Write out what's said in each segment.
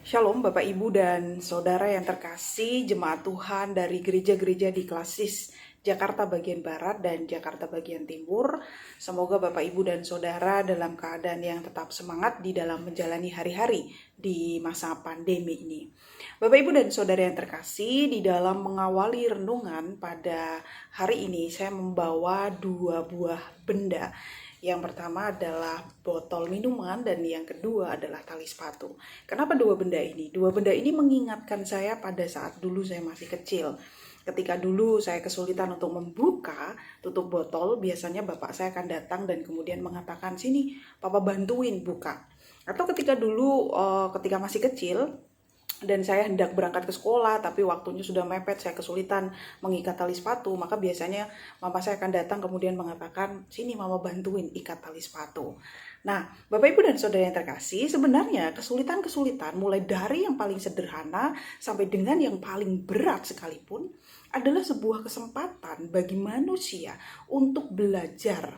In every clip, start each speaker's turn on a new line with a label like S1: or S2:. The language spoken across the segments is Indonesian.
S1: Shalom Bapak Ibu dan Saudara yang terkasih, jemaat Tuhan dari gereja-gereja di Klasis Jakarta bagian Barat dan Jakarta bagian Timur. Semoga Bapak Ibu dan Saudara dalam keadaan yang tetap semangat di dalam menjalani hari-hari di masa pandemi ini. Bapak Ibu dan Saudara yang terkasih, di dalam mengawali renungan pada hari ini saya membawa dua buah benda. Yang pertama adalah botol minuman dan yang kedua adalah tali sepatu. Kenapa dua benda ini? Dua benda ini mengingatkan saya pada saat dulu saya masih kecil. Ketika dulu saya kesulitan untuk membuka tutup botol, biasanya bapak saya akan datang dan kemudian mengatakan, "Sini, papa bantuin buka." Atau ketika dulu ketika masih kecil, dan saya hendak berangkat ke sekolah tapi waktunya sudah mepet, saya kesulitan mengikat tali sepatu, maka biasanya mama saya akan datang kemudian mengatakan, "Sini mama bantuin ikat tali sepatu." Nah, Bapak Ibu dan Saudara yang terkasih, sebenarnya kesulitan-kesulitan mulai dari yang paling sederhana sampai dengan yang paling berat sekalipun adalah sebuah kesempatan bagi manusia untuk belajar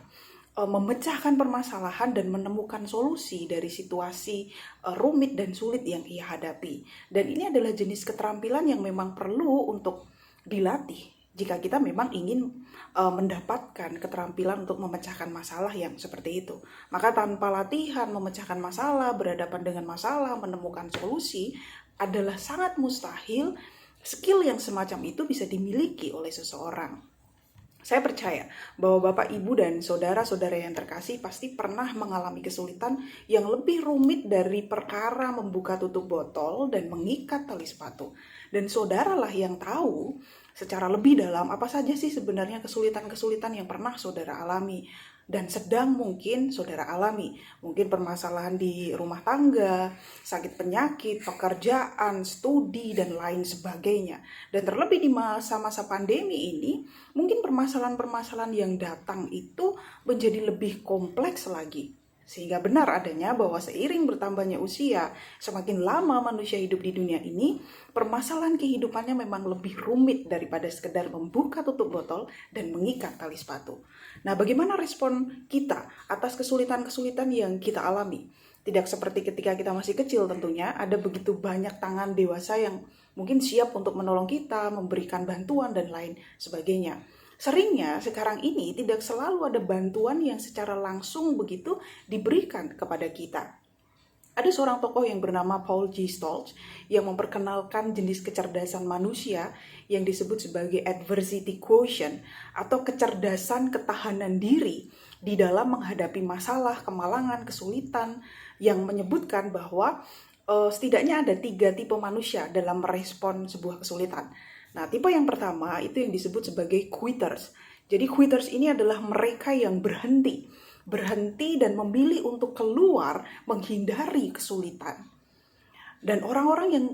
S1: memecahkan permasalahan dan menemukan solusi dari situasi rumit dan sulit yang ia hadapi. Dan ini adalah jenis keterampilan yang memang perlu untuk dilatih jika kita memang ingin mendapatkan keterampilan untuk memecahkan masalah yang seperti itu. Maka tanpa latihan memecahkan masalah, berhadapan dengan masalah, menemukan solusi adalah sangat mustahil skill yang semacam itu bisa dimiliki oleh seseorang. Saya percaya bahwa Bapak, Ibu, dan saudara-saudara yang terkasih pasti pernah mengalami kesulitan yang lebih rumit dari perkara membuka tutup botol dan mengikat tali sepatu. Dan saudaralah yang tahu secara lebih dalam apa saja sih sebenarnya kesulitan-kesulitan yang pernah saudara alami dan sedang mungkin saudara alami. Mungkin permasalahan di rumah tangga, sakit penyakit, pekerjaan, studi, dan lain sebagainya. Dan terlebih di masa-masa pandemi ini, mungkin permasalahan-permasalahan yang datang itu menjadi lebih kompleks lagi. Sehingga benar adanya bahwa seiring bertambahnya usia, semakin lama manusia hidup di dunia ini, permasalahan kehidupannya memang lebih rumit daripada sekedar membuka tutup botol dan mengikat tali sepatu. Nah, bagaimana respon kita atas kesulitan-kesulitan yang kita alami? Tidak seperti ketika kita masih kecil tentunya, ada begitu banyak tangan dewasa yang mungkin siap untuk menolong kita, memberikan bantuan, dan lain sebagainya. Seringnya sekarang ini tidak selalu ada bantuan yang secara langsung begitu diberikan kepada kita. Ada seorang tokoh yang bernama Paul G. Stoltz yang memperkenalkan jenis kecerdasan manusia yang disebut sebagai adversity quotient atau kecerdasan ketahanan diri di dalam menghadapi masalah, kemalangan, kesulitan, yang menyebutkan bahwa setidaknya ada 3 tipe manusia dalam merespon sebuah kesulitan. Nah, tipe yang pertama itu yang disebut sebagai quitters. Jadi quitters ini adalah mereka yang berhenti dan memilih untuk keluar menghindari kesulitan. Dan orang-orang yang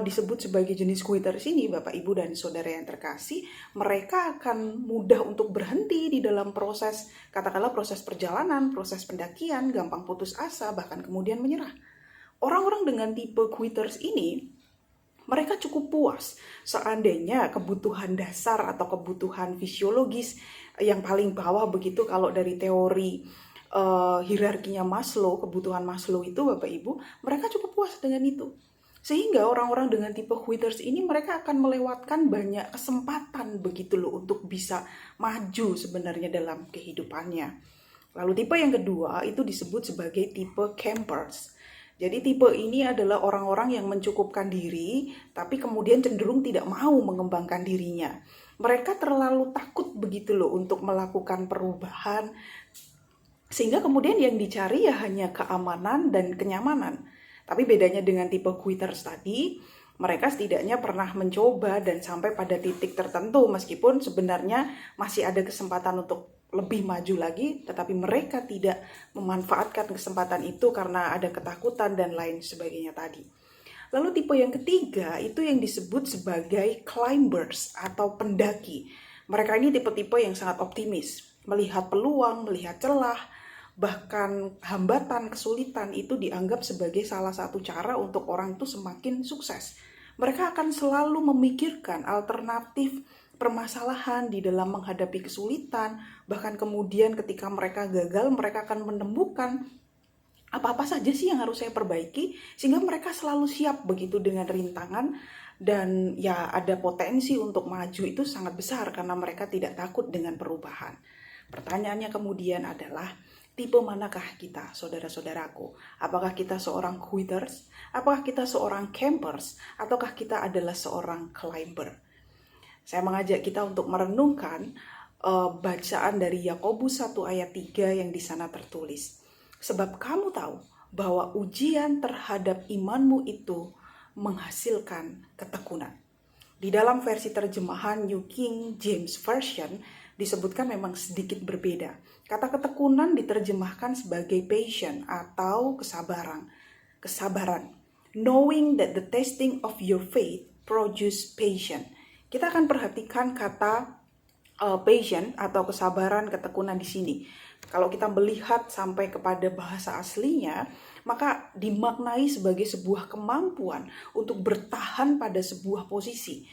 S1: disebut sebagai jenis quitters ini, Bapak, Ibu, dan Saudara yang terkasih, mereka akan mudah untuk berhenti di dalam proses, katakanlah proses perjalanan, proses pendakian, gampang putus asa, bahkan kemudian menyerah. Orang-orang dengan tipe quitters ini, mereka cukup puas seandainya kebutuhan dasar atau kebutuhan fisiologis yang paling bawah begitu, kalau dari teori hierarkinya Maslow, kebutuhan Maslow itu Bapak Ibu, mereka cukup puas dengan itu. Sehingga orang-orang dengan tipe quitters ini mereka akan melewatkan banyak kesempatan begitu loh untuk bisa maju sebenarnya dalam kehidupannya. Lalu tipe yang kedua itu disebut sebagai tipe campers. Jadi tipe ini adalah orang-orang yang mencukupkan diri, tapi kemudian cenderung tidak mau mengembangkan dirinya. Mereka terlalu takut begitu loh untuk melakukan perubahan, sehingga kemudian yang dicari ya hanya keamanan dan kenyamanan. Tapi bedanya dengan tipe quitters tadi, mereka setidaknya pernah mencoba dan sampai pada titik tertentu, meskipun sebenarnya masih ada kesempatan untuk lebih maju lagi, tetapi mereka tidak memanfaatkan kesempatan itu karena ada ketakutan dan lain sebagainya tadi. Lalu tipe yang ketiga itu yang disebut sebagai climbers atau pendaki. Mereka ini tipe-tipe yang sangat optimis, melihat peluang, melihat celah, bahkan hambatan, kesulitan itu dianggap sebagai salah satu cara untuk orang itu semakin sukses. Mereka akan selalu memikirkan alternatif permasalahan di dalam menghadapi kesulitan, bahkan kemudian ketika mereka gagal, mereka akan menemukan apa-apa saja sih yang harus saya perbaiki, sehingga mereka selalu siap begitu dengan rintangan. Dan ya ada potensi untuk maju itu sangat besar karena mereka tidak takut dengan perubahan. Pertanyaannya kemudian adalah, tipe manakah kita, saudara-saudaraku? Apakah kita seorang quitters? Apakah kita seorang campers? Ataukah kita adalah seorang climber? Saya mengajak kita untuk merenungkan bacaan dari Yakobus 1 ayat 3 yang di sana tertulis. Sebab kamu tahu bahwa ujian terhadap imanmu itu menghasilkan ketekunan. Di dalam versi terjemahan New King James Version disebutkan memang sedikit berbeda. Kata ketekunan diterjemahkan sebagai patience atau kesabaran. Knowing that the testing of your faith produce patience. Kita akan perhatikan kata patience atau kesabaran, ketekunan di sini. Kalau kita melihat sampai kepada bahasa aslinya, maka dimaknai sebagai sebuah kemampuan untuk bertahan pada sebuah posisi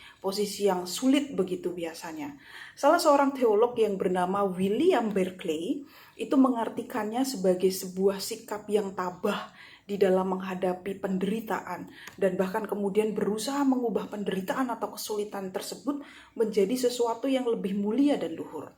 S1: yang sulit begitu biasanya. Salah seorang teolog yang bernama William Barclay itu mengartikannya sebagai sebuah sikap yang tabah di dalam menghadapi penderitaan, dan bahkan kemudian berusaha mengubah penderitaan atau kesulitan tersebut menjadi sesuatu yang lebih mulia dan luhur.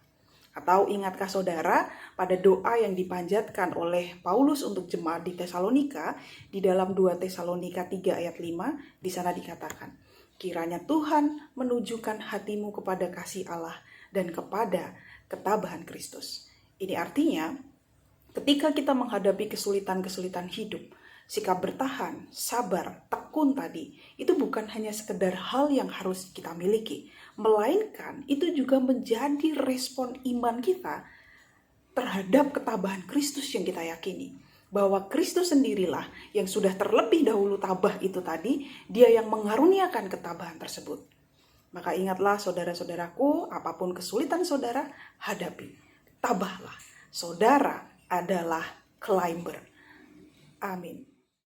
S1: Atau ingatkah saudara pada doa yang dipanjatkan oleh Paulus untuk jemaat di Tesalonika, di dalam 2 Tesalonika 3 ayat 5, di sana dikatakan, kiranya Tuhan menunjukkan hatimu kepada kasih Allah dan kepada ketabahan Kristus. Ini artinya, ketika kita menghadapi kesulitan-kesulitan hidup, sikap bertahan, sabar, tekun tadi, itu bukan hanya sekedar hal yang harus kita miliki, melainkan itu juga menjadi respon iman kita terhadap ketabahan Kristus yang kita yakini. Bahwa Kristus sendirilah yang sudah terlebih dahulu tabah itu tadi, dia yang mengaruniakan ketabahan tersebut. Maka ingatlah saudara-saudaraku, apapun kesulitan saudara, hadapi. Tabahlah, saudara adalah climber. Amin.